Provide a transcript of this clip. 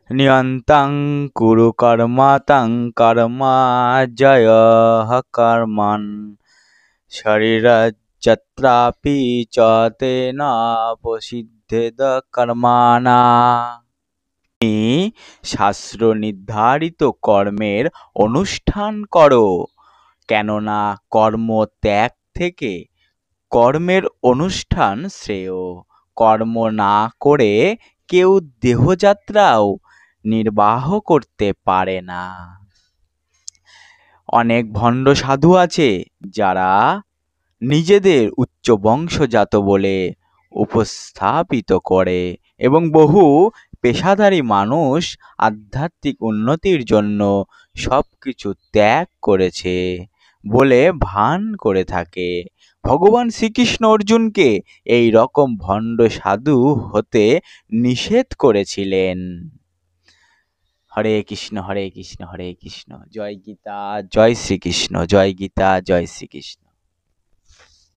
নিয়ন্তাং কুরু কর্মা তাং কর্মা জয়ঃ কর্মণ শরীরযত্রাপি চ তেন প্রসিদ্ধেদ কর্মণা। তুমি শাস্ত্র নির্ধারিত কর্মের অনুষ্ঠান করো, কেননা কর্ম ত্যাগ থেকে কর্মের অনুষ্ঠান শ্রেয়। কর্ম না করে কেউ দেহযাত্রাও নির্বাহ করতে পারে না। অনেক ভণ্ড সাধু আছে যারা নিজেদের উচ্চ বংশজাত বলে উপস্থাপিত করে এবং বহু পেশাধারী মানুষ আধ্যাত্মিক উন্নতির জন্য সবকিছু ত্যাগ করেছে বলে ভান করে থাকে। ভগবান শ্রীকৃষ্ণ অর্জুনকে এই রকম ভণ্ড সাধু হতে নিষেধ করেছিলেন। হরে কৃষ্ণ হরে কৃষ্ণ হরে কৃষ্ণ। জয় গীতা, জয় শ্রীকৃষ্ণ। জয় গীতা, জয় শ্রীকৃষ্ণ।